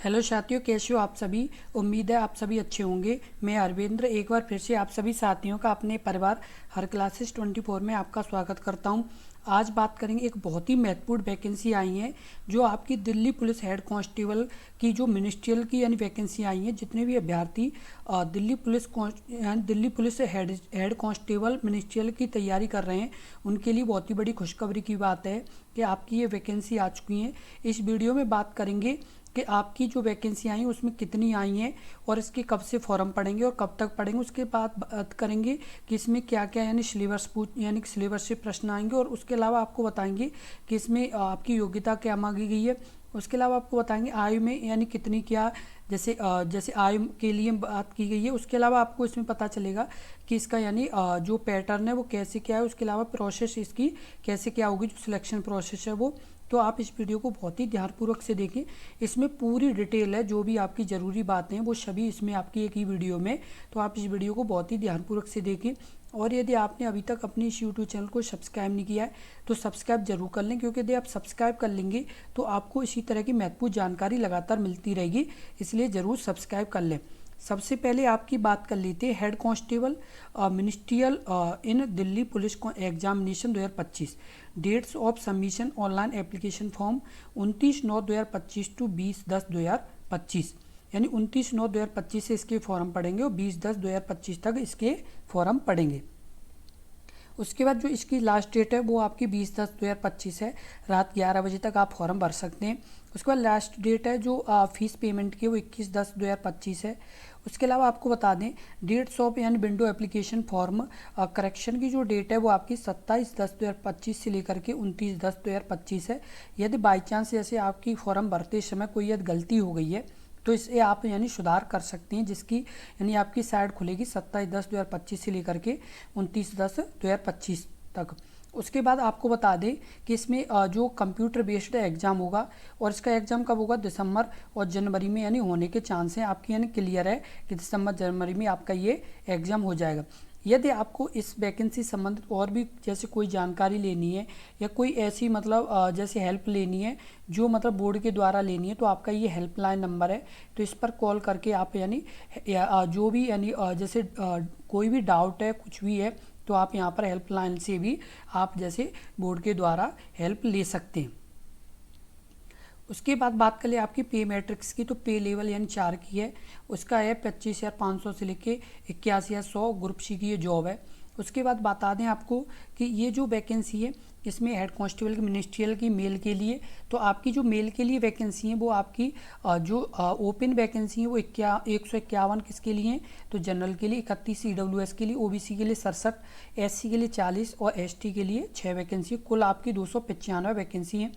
Hello साथियों, कैसे हो आप सभी। उम्मीद है आप सभी अच्छे होंगे। मैं अरविंद्र एक बार फिर से आप सभी साथियों का अपने परिवार हर क्लासेस 24 में आपका स्वागत करता हूं। आज बात करेंगे, एक बहुत ही महत्वपूर्ण वैकेंसी आई है जो आपकी दिल्ली पुलिस हेड कांस्टेबल की जो मिनिस्ट्रियल की यानी वैकेंसी आई है। जितने भी अभ्यर्थी Delhi police head constable ministerial की तैयारी कर रहे हैं उनके लिए बहुत ही बड़ी खुशखबरी की बात है कि आपकी ये वैकेंसी आ चुकी है। इस वीडियो में बात करेंगे कि आपकी जो वैकेंसी आई है उसमें कितनी आई हैं और इसके कब से फॉर्म पड़ेंगे और कब तक पड़ेंगे। उसके बाद बात करेंगे कि इसमें क्या क्या यानी सिलेबस से प्रश्न आएंगे और उसके अलावा आपको बताएंगे कि इसमें आपकी योग्यता क्या मांगी गई है। उसके अलावा आपको बताएंगे आयु में यानी कितनी क्या जैसे आयु के लिए बात की गई है। उसके अलावा आपको इसमें पता चलेगा कि इसका यानी जो पैटर्न है वो कैसे क्या है। उसके अलावा प्रोसेस इसकी कैसे क्या होगी, जो सिलेक्शन प्रोसेस है वो। तो आप इस वीडियो को बहुत ही ध्यानपूर्वक से देखें। इसमें पूरी डिटेल है, जो भी आपकी ज़रूरी बातें हैं वो सभी इसमें आपकी एक ही वीडियो में। तो आप इस वीडियो को बहुत ही ध्यानपूर्वक से देखें। और यदि आपने अभी तक अपने इस यूट्यूब चैनल को सब्सक्राइब नहीं किया है तो सब्सक्राइब जरूर कर लें, क्योंकि यदि आप सब्सक्राइब कर लेंगे तो आपको इसी तरह की महत्वपूर्ण जानकारी लगातार मिलती रहेगी, इसलिए ज़रूर सब्सक्राइब कर लें। सबसे पहले आपकी बात कर लेते हैं head constable ministerial in Delhi police examination 2025। Dates of submission online application form 29/9/2025 to 20/10/2025, यानी 29/9/2025 से इसके फॉर्म पड़ेंगे और 20/10/2025 तक इसके फॉर्म पड़ेंगे। उसके बाद जो इसकी लास्ट डेट है वो आपकी 20/10/2025 है। रात 11 बजे तक आप फॉर्म भर सकते हैं। उसके बाद लास्ट डेट है जो फीस पेमेंट की वो 21/10/2025 है। उसके अलावा आपको बता दें डेट्स ऑफ यानी विंडो एप्लीकेशन फॉर्म करेक्शन की जो डेट है वो आपकी 27/10/2025 से लेकर के 29/10/2025 है। यदि बाई चांस जैसे आपकी फॉर्म भरते समय कोई यदि गलती हो गई है तो इसे आप यानी सुधार कर सकते हैं, जिसकी यानी आपकी साइट खुलेगी 27/10/2025 से लेकर के 29/10/2025 तक। उसके बाद आपको बता दें कि इसमें जो कंप्यूटर बेस्ड एग्ज़ाम होगा और इसका एग्ज़ाम कब होगा, दिसंबर और जनवरी में यानी होने के चांस हैं आपकी, यानी क्लियर है कि दिसंबर जनवरी में आपका ये एग्ज़ाम हो जाएगा। यदि आपको इस वैकेंसी संबंधित और भी जैसे कोई जानकारी लेनी है या कोई ऐसी जैसे हेल्प लेनी है जो बोर्ड के द्वारा लेनी है, तो आपका ये हेल्पलाइन नंबर है। तो इस पर कॉल करके आप यानी जो भी यानी जैसे कोई भी डाउट है कुछ भी है तो आप यहाँ पर हेल्पलाइन से भी आप जैसे बोर्ड के द्वारा हेल्प ले सकते हैं। उसके बाद बात कर ले आपकी पे मैट्रिक्स की, तो पे लेवल यानी 4 की है। उसका है 25,500 से लेके 81,100 ग्रुप सी की ये जॉब है। उसके बाद बता दें आपको कि ये जो वैकेंसी है इसमें हेड कांस्टेबल की मिनिस्ट्रियल की मेल के लिए, तो आपकी जो मेल के लिए वैकेंसी है वो आपकी जो ओपन वैकेंसी है वो 151 किसके लिए हैं, तो जनरल के लिए 31, EWS के लिए, OBC के लिए 67, SC के लिए 40 और ST के लिए 6 वैकेंसी। कुल आपकी 295 वैकेंसी हैं।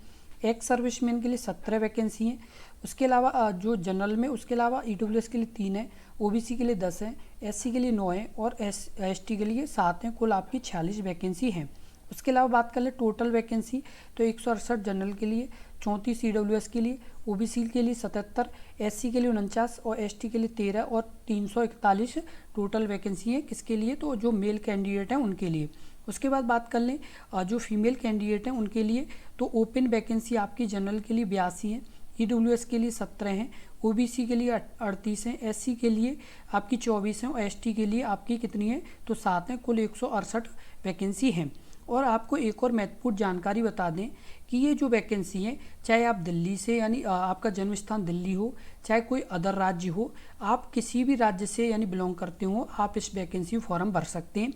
एक्स सर्विसमैन के लिए 17 वैकेंसी हैं। उसके अलावा जो जनरल में उसके अलावा EWS के लिए 3 है, OBC के लिए 10 है, SC के लिए 9 है और ST के लिए 7 हैं। कुल आपकी 46 वैकेंसी हैं। उसके अलावा बात कर ले टोटल वैकेंसी, तो 168 जनरल के लिए, 34 EWS के लिए, OBC के लिए 77, SC के लिए 49 और ST के लिए 13 और 341 टोटल वैकेंसी है किसके लिए, तो जो मेल कैंडिडेट हैं उनके लिए। उसके बाद बात कर लें जो फीमेल कैंडिडेट हैं उनके लिए, तो ओपन वैकेंसी आपकी जनरल के लिए 82 हैं, EWS के लिए 17 हैं, OBC के लिए 38 हैं, SC के लिए आपकी 24 हैं और ST के लिए आपकी कितनी है, तो 7 हैं। कुल 168 वैकेंसी हैं। और आपको एक और महत्वपूर्ण जानकारी बता दें कि ये जो वैकेंसी है, चाहे आप दिल्ली से यानी आपका जन्म स्थान दिल्ली हो, चाहे कोई अदर राज्य हो, आप किसी भी राज्य से यानी बिलोंग करते हो, आप इस वैकेंसी फॉर्म भर सकते हैं।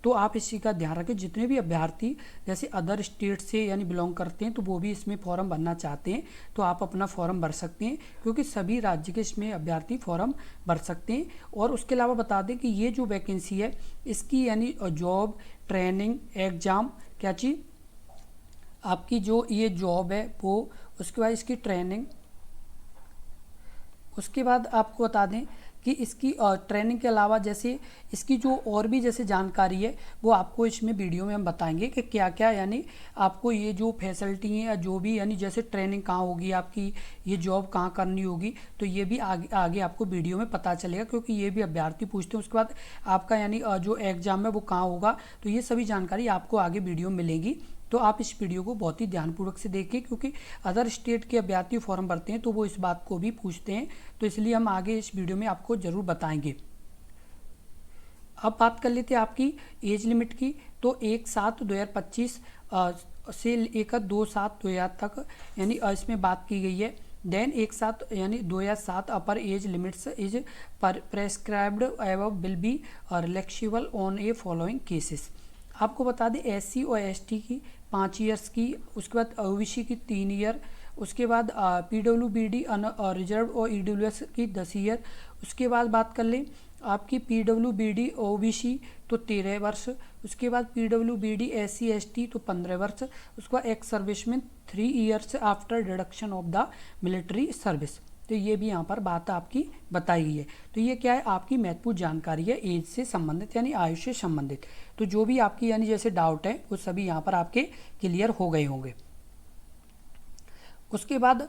तो आप इसी का ध्यान रखें, जितने भी अभ्यर्थी जैसे अदर स्टेट से यानी बिलोंग करते हैं तो वो भी इसमें फॉर्म भरना चाहते हैं तो आप अपना फॉर्म भर सकते हैं, क्योंकि सभी राज्य के इसमें अभ्यर्थी फॉर्म भर सकते हैं। और उसके अलावा बता दें कि ये जो वैकेंसी है इसकी यानी जॉब, ट्रेनिंग, एग्ज़ाम, क्या चीज़ आपकी जो ये जॉब है वो, उसके बाद इसकी ट्रेनिंग, उसके बाद आपको बता दें कि इसकी ट्रेनिंग के अलावा जैसे इसकी जो और भी जैसे जानकारी है वो आपको इसमें वीडियो में हम बताएंगे कि क्या क्या यानी आपको ये जो फैसिलिटी है या जो भी यानी जैसे ट्रेनिंग कहाँ होगी, आपकी ये जॉब कहाँ करनी होगी, तो ये भी आगे आपको वीडियो में पता चलेगा, क्योंकि ये भी अभ्यर्थी पूछते हैं। उसके बाद आपका यानी जो एग्ज़ाम है वो कहाँ होगा, तो ये सभी जानकारी आपको आगे वीडियो में मिलेगी। तो आप इस वीडियो को बहुत ही ध्यानपूर्वक से देखें, क्योंकि अदर स्टेट के अभ्यर्थी फॉर्म भरते हैं तो वो इस बात को भी पूछते हैं, तो इसलिए हम आगे इस वीडियो में आपको ज़रूर बताएंगे। अब बात कर लेते हैं आपकी एज लिमिट की। तो 1/7/2025 से लेकर 2/7/2000 तक यानी इसमें बात की गई है। देन 1/7 यानी 2007 upper age limits is prescribed एवं will be relaxable on a following cases. आपको बता दें SC और ST की 5 ईयर्स की, उसके बाद OBC की 3 ईयर, उसके बाद PWBD रिजर्व और EWS की 10 ईयर। उसके बाद बात कर लें आपकी PWBD OBC तो 13 वर्ष, उसके बाद PWBD SC ST तो 15 वर्ष, उसके बाद ex serviceman 3 years after deduction of the military service. तो ये भी यहाँ पर बात आपकी बताई गई है। तो ये क्या है, आपकी महत्वपूर्ण जानकारी है एज से संबंधित यानी आयु से संबंधित। तो जो भी आपकी यानी जैसे डाउट है वो सभी यहाँ पर आपके क्लियर हो गए होंगे। उसके बाद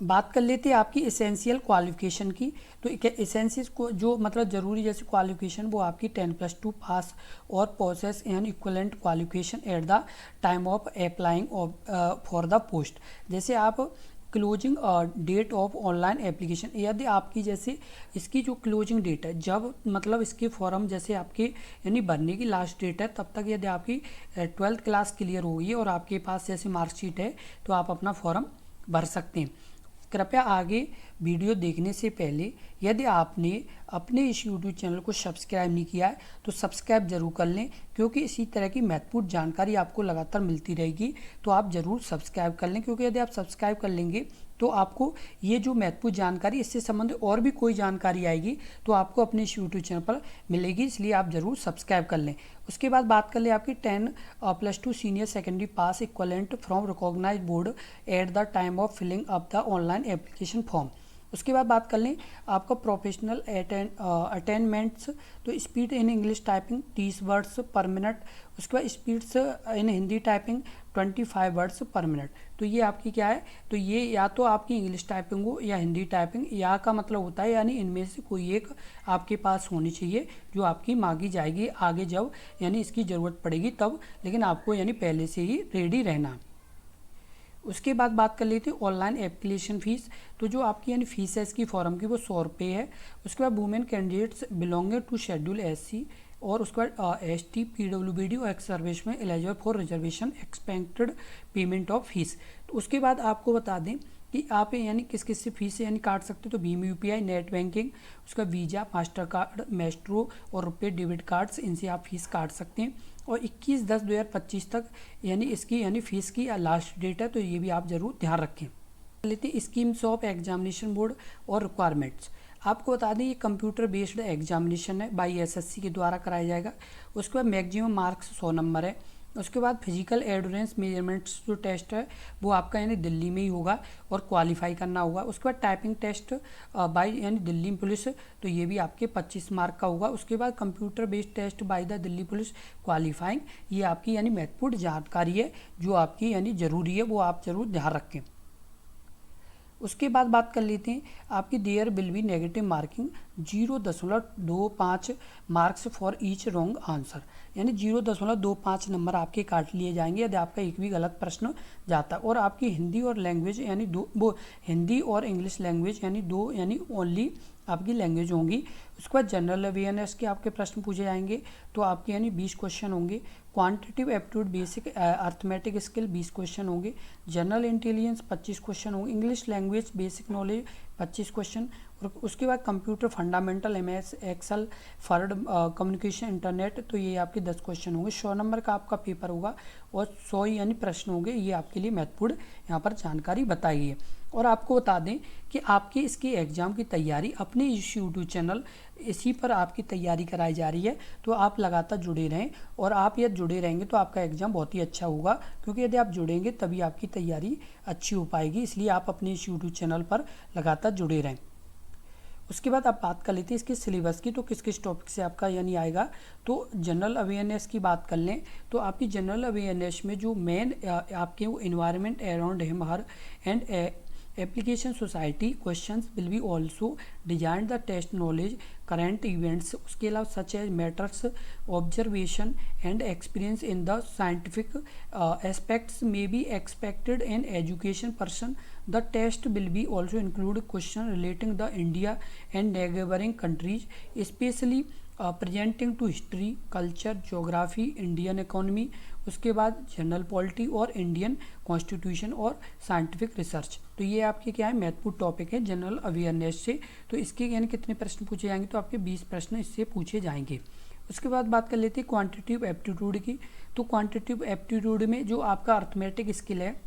बात कर लेते हैं आपकी एसेंशियल क्वालिफिकेशन की। तो एसेंशियल को जो मतलब ज़रूरी जैसे क्वालिफिकेशन वो आपकी 10+2 पास और possess an equivalent qualification at the time of applying for the post. जैसे आप closing date of online application, यदि आपकी जैसे इसकी जो क्लोजिंग डेट है जब मतलब इसके फॉर्म जैसे आपके यानी भरने की लास्ट डेट है तब तक यदि आपकी 12th क्लास क्लियर हो गई है और आपके पास जैसे मार्कशीट है तो आप अपना फॉर्म भर सकते हैं। कृपया आगे वीडियो देखने से पहले यदि आपने अपने इस YouTube चैनल को सब्सक्राइब नहीं किया है तो सब्सक्राइब जरूर कर लें, क्योंकि इसी तरह की महत्वपूर्ण जानकारी आपको लगातार मिलती रहेगी। तो आप ज़रूर सब्सक्राइब कर लें, क्योंकि यदि आप सब्सक्राइब कर लेंगे तो आपको ये जो महत्वपूर्ण जानकारी इससे संबंधित और भी कोई जानकारी आएगी तो आपको अपने इस YouTube चैनल पर मिलेगी, इसलिए आप ज़रूर सब्सक्राइब कर लें। उसके बाद बात कर लें आपकी 10+2 senior secondary pass equivalent from recognised board at the time of filling up the online application form. उसके बाद बात कर लें आपका प्रोफेशनल अटेनमेंट्स। तो speed in English typing 30 words per minute, उसके बाद speeds in Hindi typing 25 words per minute. तो ये आपकी क्या है, तो ये या तो आपकी इंग्लिश टाइपिंग हो या हिंदी टाइपिंग, या का मतलब होता है यानी इनमें से कोई एक आपके पास होनी चाहिए जो आपकी मांगी जाएगी आगे जब यानी इसकी ज़रूरत पड़ेगी तब, लेकिन आपको यानी पहले से ही रेडी रहना। उसके बाद बात कर लेते हैं ऑनलाइन एप्लीकेशन फ़ीस। तो जो आपकी यानी फ़ीस है इसकी फॉर्म की वो 100 रुपये है। उसके बाद women candidates belonging to schedule SC और उसके बाद ST PWBD और एक्स सर्विस में eligible for reservation expected payment of fees. तो उसके बाद आपको बता दें कि आप यानी किस किस से फीस यानी काट सकते हो। तो भीम UPI, नेट बैंकिंग, उसका वीज़ा, मास्टर कार्ड, मेस्ट्रो और रुपये डेबिट कार्ड्स, इनसे आप फीस काट सकते हैं। और 21/10/2025 तक यानी इसकी यानी फ़ीस की लास्ट डेट है, तो ये भी आप ज़रूर ध्यान रखें। लेते हैं स्कीम्स ऑफ एग्जामिनेशन बोर्ड और रिक्वायरमेंट्स। आपको बता दें ये कंप्यूटर बेस्ड एग्जामिनेशन है, बाई SSC के द्वारा कराया जाएगा। उसके बाद मैक्सिमम मार्क्स 100 नंबर है। उसके बाद फिजिकल एंड्योरेंस मेजरमेंट्स जो टेस्ट है वो आपका यानी दिल्ली में ही होगा और क्वालिफाई करना होगा। उसके बाद टाइपिंग टेस्ट बाय यानी दिल्ली पुलिस, तो ये भी आपके 25 मार्क का होगा। उसके बाद computer based test by the Delhi police qualifying, ये आपकी यानी महत्वपूर्ण जानकारी है जो आपकी यानी ज़रूरी है, वो आप ज़रूर ध्यान रखें। उसके बाद बात कर लेते हैं आपकी there will be negative marking 0.25 marks for each wrong answer, यानी 0.25 नंबर आपके काट लिए जाएंगे यदि आपका एक भी गलत प्रश्न जाता है। और आपकी हिंदी और लैंग्वेज यानी वो हिंदी और इंग्लिश लैंग्वेज यानी दो यानी ओनली आपकी लैंग्वेज होंगी। उसके बाद जनरल अवेयरनेस के आपके प्रश्न पूछे जाएंगे, तो आपके यानी 20 क्वेश्चन होंगे। Quantitative aptitude basic arithmetic skill 20 question होंगे। जनरल इंटेलिजेंस 25 क्वेश्चन होंगे। English language basic knowledge 25 question. और उसके बाद computer fundamental MS excel word communication internet, तो ये आपके 10 क्वेश्चन होंगे। 100 नंबर का आपका पेपर होगा और 100 यानी प्रश्न होंगे। ये आपके लिए महत्वपूर्ण यहाँ पर जानकारी बताई है। और आपको बता दें कि आपके इसके एग्ज़ाम की तैयारी अपने इस YouTube चैनल इसी पर आपकी तैयारी कराई जा रही है, तो आप लगातार जुड़े रहें। और आप यदि जुड़े रहेंगे तो आपका एग्ज़ाम बहुत ही अच्छा होगा, क्योंकि यदि आप जुड़ेंगे तभी आपकी तैयारी अच्छी हो पाएगी। इसलिए आप अपने इस YouTube चैनल पर लगातार जुड़े रहें। उसके बाद आप बात कर लेते हैं इसके सिलेबस की, तो किस किस टॉपिक से आपका यानी आएगा। तो जनरल अवेयरनेस की बात कर लें तो आपकी जनरल अवेयरनेस में जो मेन आपके वो environment around him her and application society questions will be also design the test knowledge current events, उसके अलावा such as matters observation and experience in the scientific aspects may be expected in education person. The test will be also include question relating the India and neighboring countries, especially presenting to history, culture, geography, Indian economy, उसके बाद general polity और Indian constitution और scientific research. तो ये आपके क्या है महत्वपूर्ण टॉपिक है जनरल अवेयरनेस से. तो इसके यानी कितने प्रश्न पूछे जाएंगे, तो आपके 20 प्रश्न इससे पूछे जाएंगे. उसके बाद बात कर लेते हैं क्वांटिटेटिव एप्टीट्यूड की. तो क्वांटिटेटिव एप्टीट्यूड में जो आपका अर्थमेटिक स्किल है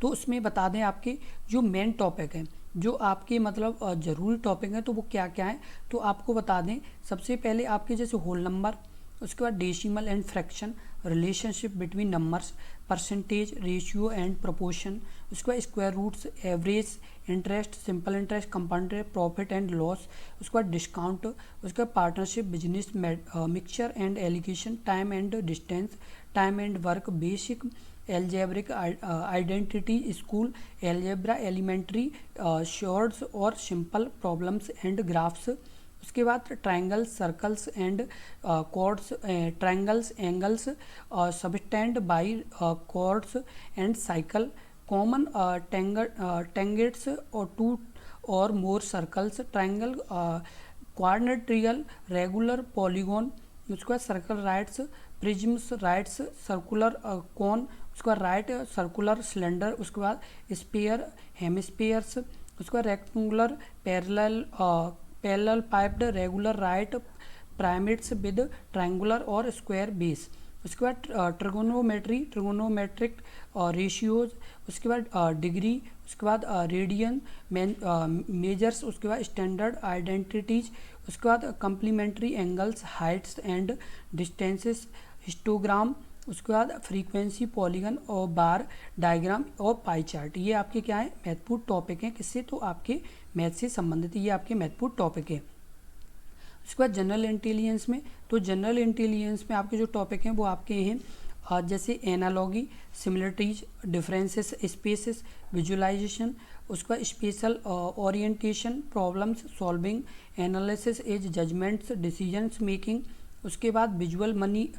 तो उसमें बता दें आपके जो मेन टॉपिक हैं, जो आपके मतलब ज़रूरी टॉपिक हैं तो वो क्या क्या है. तो आपको बता दें सबसे पहले आपके जैसे होल नंबर, उसके बाद decimal and fraction, relationship between numbers, percentage, ratio and proportion, उसके बाद square roots, average, interest, simple interest, compound, profit and loss, उसके बाद डिस्काउंट, उसके बाद partnership, business, mixture and alligation, time and distance, time and work, basic algebraic identity, school algebra, elementary, surds और simple problems and graphs. उसके बाद triangles, circles and chords, triangles, angles, subtended by chords and cycle, common tangents और to और मोर circles, triangle, क्वाड्रेट्रियल, regular, polygon, उसके बाद circle rights, prisms rights, circular cone, उसके बाद right circular cylinder, उसके बाद स्पेयर हेमिस्फीयर्स, उसके बाद rectangular, parallel piped, regular right pyramids with triangular और स्क्वायर बेस, उसके बाद ट्रिगोनोमेट्री, ट्रिगोनोमेट्रिक रेशियोज, उसके बाद डिग्री, उसके बाद रेडियन मेजर्स, उसके बाद स्टैंडर्ड आइडेंटिटीज, उसके बाद complementary angles, heights and distances, histogram, उसके बाद फ्रीक्वेंसी, पॉलीगन और बार डायग्राम और पाई चार्ट. ये आपके क्या है महत्वपूर्ण टॉपिक हैं. किससे, तो आपके मैथ से संबंधित ये आपके महत्वपूर्ण टॉपिक है. उसके बाद जनरल इंटेलिजेंस में, तो जनरल इंटेलिजेंस में आपके जो टॉपिक हैं वो आपके हैं जैसे analogy, similarities, differences, spaces, visualisation, उसका special orientation, problems solving, analysis as judgements, decisions making, उसके बाद विजुअल मनी,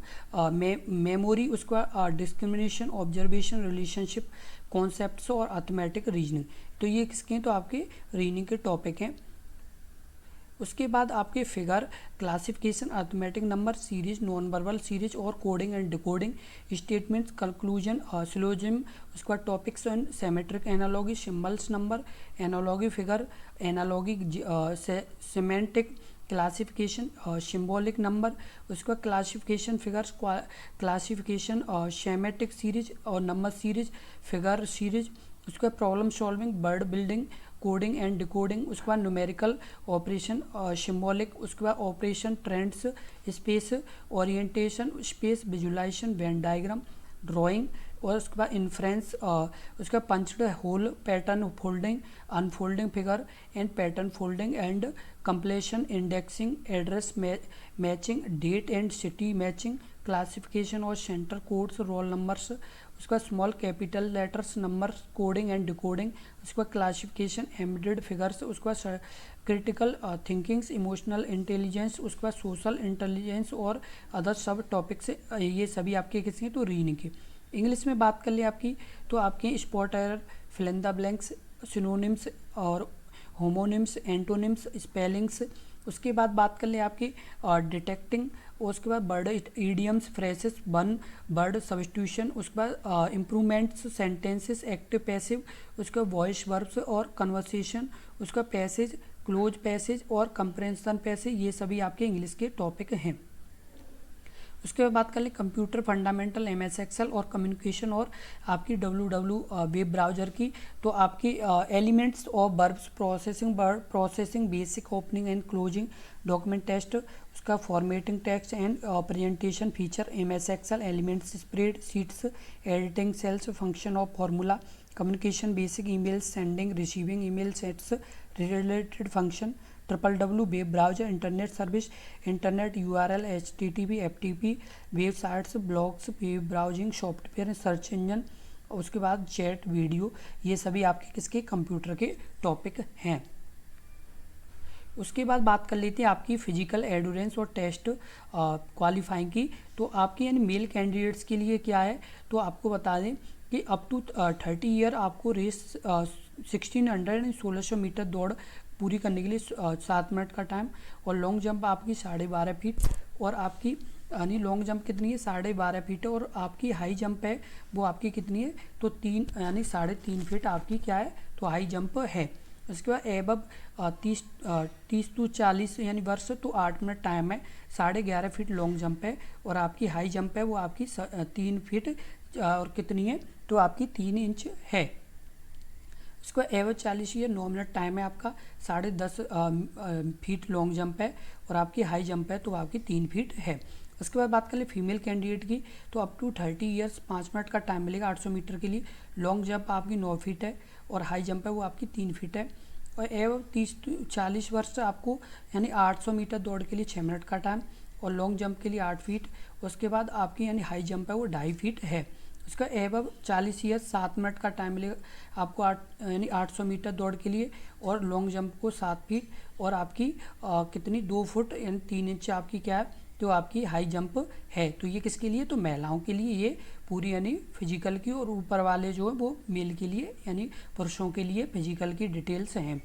मेमोरी, उसका डिस्क्रिमिनेशन, ऑब्जर्वेशन, रिलेशनशिप, कॉन्सेप्ट्स और अर्थमेटिक रीजनिंग. तो ये किसके हैं, तो आपके रीजनिंग के टॉपिक हैं. उसके बाद आपके figure, classification, arithmetic number series, non verbal series और coding and decoding, statements, conclusion, syllogism, उसके बाद topics and semantic analogy, symbols number, analogy figure, analogy semantic classification, symbolic number, उसका classification figures, classification semantic series और number series, figure series, उसका problem solving, word building, coding and decoding, उसके बाद numerical operation, symbolic, उसके बाद operation, trends, space orientation, space visualisation, Venn diagram, drawing और उसके बाद इन्फ्रेंस, उसका punched hole, pattern folding, unfolding figure and pattern folding and completion, indexing, address matching, date and city matching, classification और centre codes, roll numbers, उसका small capital letters numbers, coding and decoding, उसका classification, embedded figures, उसका critical thinkings, emotional intelligence, उसका social intelligence और other sub topics. ये सभी आपके किसी हैं तो रीडिंग के. इंग्लिश में बात कर ले आपकी, तो आपके spot error, fill in the blanks, synonyms और होमोनिम्स, एंटोनिम्स, स्पेलिंग्स. उसके बाद बात कर ले आपकी डिटेक्टिंग, और उसके बाद word idioms, phrases, one word substitution, उसके बाद इम्प्रूवमेंट्स, सेंटेंसेस, एक्टिव पैसिव, उसका वॉइस वर्ब्स और कन्वर्सेशन, उसका पैसेज, क्लोज पैसेज और कंप्रेंशन पैसेज. ये सभी आपके इंग्लिश के टॉपिक हैं. उसके बाद बात कर ले कंप्यूटर फंडामेंटल, MS एक्सेल और कम्युनिकेशन और आपकी WW वेब ब्राउज़र की. तो आपकी elements of verbs processing, basic opening and closing, document test, उसका formatting text and presentation feature, MS Excel, elements, spread sheets, editing cells, function of formula, communication basic, email sending, receiving email sets, related function, WW web browser, internet service, internet URL, HTTP, FTP, websites, blogs, web browsing, software, search engine, उसके बाद chat, video, ये सभी आपके किसके computer के topic हैं। उसके बाद बात कर लेते हैं आपकी फिजिकल एंड्योरेंस और टेस्ट क्वालिफाइंग की। तो आपके यानी मेल कैंडिडेट्स के लिए क्या है, तो आपको बता दें कि अप टू 30 ईयर आपको रेस 1600 1600 मीटर दौड़ पूरी करने के लिए 7 मिनट का टाइम, और लॉन्ग जंप आपकी 12.5 फीट, और आपकी यानी लॉन्ग जंप कितनी है 12.5 फीट है, और आपकी हाई जंप है वो आपकी कितनी है, तो 3 यानी 3.5 फीट आपकी क्या है, तो हाई जंप है। उसके बाद एबव 30 to 40 यानी वर्ष तो 8 मिनट टाइम है, 11.5 फीट लॉन्ग जंप है, और आपकी हाई जंप है वो आपकी 3 फीट और कितनी है, तो आपकी 3 इंच है। उसको एवरेज 40 या 9 मिनट टाइम है आपका, 10.5 फीट लॉन्ग जंप है, और आपकी हाई जंप है तो आपकी 3 फीट है। उसके बाद बात कर ले फीमेल कैंडिडेट की, तो अप टू 30 ईयर्स 5 मिनट का टाइम मिलेगा 800 मीटर के लिए, लॉन्ग जंप आपकी 9 फीट है, और हाई जंप है वो आपकी 3 फीट है। और एवं 30 to 40 वर्ष आपको यानी 800 मीटर दौड़ के लिए 6 मिनट का टाइम, और लॉन्ग जंप के लिए 8 फीट। उसके बाद आपकी यानी हाई जंप है वो 2.5 फीट है। उसका एबव 40 ईयर्स 7 मिनट का टाइम मिलेगा आपको यानी 800 मीटर दौड़ के लिए, और लॉन्ग जंप को 7 फीट, और आपकी कितनी 2 फुट यानी 3 इंच आपकी क्या है, तो आपकी हाई जंप है। तो ये किसके लिए, तो महिलाओं के लिए ये पूरी यानी फिजिकल की, और ऊपर वाले जो है वो मेल के लिए यानी पुरुषों के लिए फिजिकल की डिटेल्स हैं।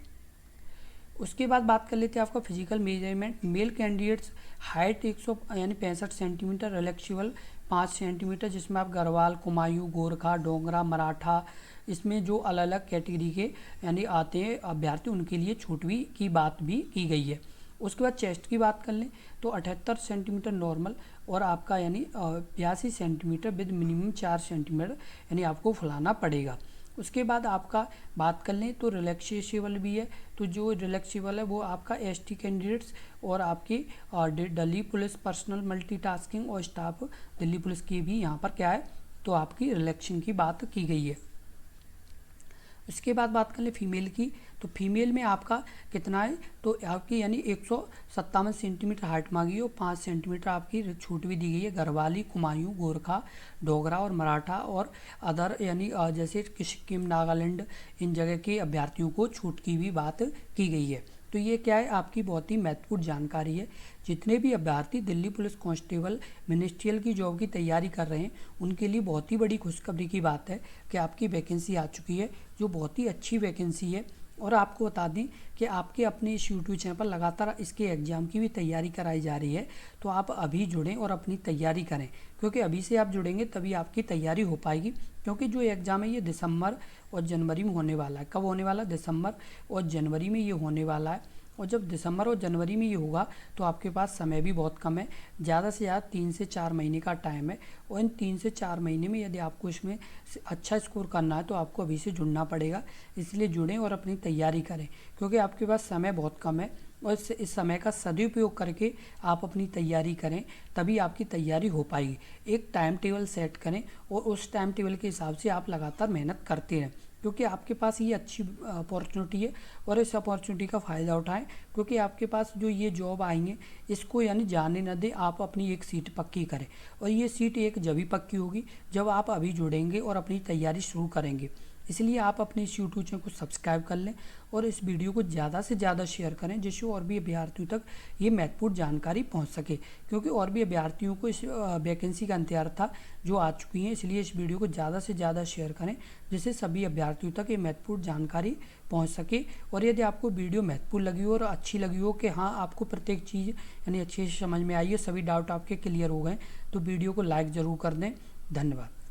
उसके बाद बात कर लेते हैं आपका physical measurement. Male candidates height 100 यानी 65 सेंटीमीटर, रिलैक्सिबल 5 सेंटीमीटर, जिसमें आप गढ़वाल, कुमायूं, गोरखा, डोगरा, मराठा, इसमें जो अलग अलग कैटेगरी के यानी आते हैं अभ्यर्थी उनके लिए छूट भी की बात भी की गई है। उसके बाद चेस्ट की बात कर लें तो 78 सेंटीमीटर नॉर्मल, और आपका यानी 82 सेंटीमीटर विद मिनिमम 4 सेंटीमीटर यानी आपको फुलाना पड़ेगा। उसके बाद आपका बात कर लें तो रिलैक्सेबल भी है, तो जो रिलैक्सेबल है वो आपका एसटी कैंडिडेट्स और आपकी दिल्ली पुलिस पर्सनल मल्टीटास्किंग और स्टाफ दिल्ली पुलिस की भी यहाँ पर क्या है, तो आपकी रिलैक्सेशन की बात की गई है। इसके बाद बात कर ले फीमेल की, तो फीमेल में आपका कितना है, तो आपकी यानी 157 सेंटीमीटर हाइट मांगी है, और 5 सेंटीमीटर आपकी छूट भी दी गई है गढ़वाली, कुमायूं, गोरखा, डोगरा और मराठा और अदर यानी जैसे सिक्किम, नागालैंड, इन जगह के अभ्यर्थियों को छूट की भी बात की गई है। तो ये क्या है, आपकी बहुत ही महत्वपूर्ण जानकारी है। जितने भी अभ्यर्थी दिल्ली पुलिस कांस्टेबल मिनिस्ट्रियल की जॉब की तैयारी कर रहे हैं उनके लिए बहुत ही बड़ी खुशखबरी की बात है कि आपकी वैकेंसी आ चुकी है, जो बहुत ही अच्छी वैकेंसी है। और आपको बता दें कि आपके अपने इस यूट्यूब चैनल पर लगातार इसके एग्ज़ाम की भी तैयारी कराई जा रही है, तो आप अभी जुड़ें और अपनी तैयारी करें, क्योंकि अभी से आप जुड़ेंगे तभी आपकी तैयारी हो पाएगी। क्योंकि जो एग्ज़ाम है ये दिसंबर और जनवरी में होने वाला है। कब होने वाला है, दिसंबर और जनवरी में ये होने वाला है। और जब दिसंबर और जनवरी में ये होगा तो आपके पास समय भी बहुत कम है, ज़्यादा से ज़्यादा 3 से 4 महीने का टाइम है। और इन 3 से 4 महीने में यदि आपको इसमें अच्छा स्कोर करना है तो आपको अभी से जुड़ना पड़ेगा। इसलिए जुड़ें और अपनी तैयारी करें, क्योंकि आपके पास समय बहुत कम है, और इस समय का सदुपयोग करके आप अपनी तैयारी करें, तभी आपकी तैयारी हो पाएगी। एक टाइम टेबल सेट करें और उस टाइम टेबल के हिसाब से आप लगातार मेहनत करते रहें, क्योंकि आपके पास ये अच्छी अपॉर्चुनिटी है और इस अपॉर्चुनिटी का फ़ायदा उठाएं। क्योंकि आपके पास जो ये जॉब आएंगे इसको यानी जाने न दें, आप अपनी एक सीट पक्की करें। और ये सीट एक जब ही पक्की होगी जब आप अभी जुड़ेंगे और अपनी तैयारी शुरू करेंगे। इसलिए आप अपने इस यूट्यूब चैनल को सब्सक्राइब कर लें और इस वीडियो को ज़्यादा से ज़्यादा शेयर करें, जिससे और भी अभ्यर्थियों तक ये महत्वपूर्ण जानकारी पहुंच सके। क्योंकि और भी अभ्यर्थियों को इस वैकेंसी का इंतजार था जो आ चुकी हैं, इसलिए इस वीडियो को ज़्यादा से ज़्यादा शेयर करें, जिससे सभी अभ्यर्थियों तक ये महत्वपूर्ण जानकारी पहुँच सके। और यदि आपको वीडियो महत्वपूर्ण लगी हो और अच्छी लगी हो कि हाँ आपको प्रत्येक चीज़ यानी अच्छे से समझ में आई है, सभी डाउट आपके क्लियर हो गए, तो वीडियो को लाइक ज़रूर कर दें। धन्यवाद।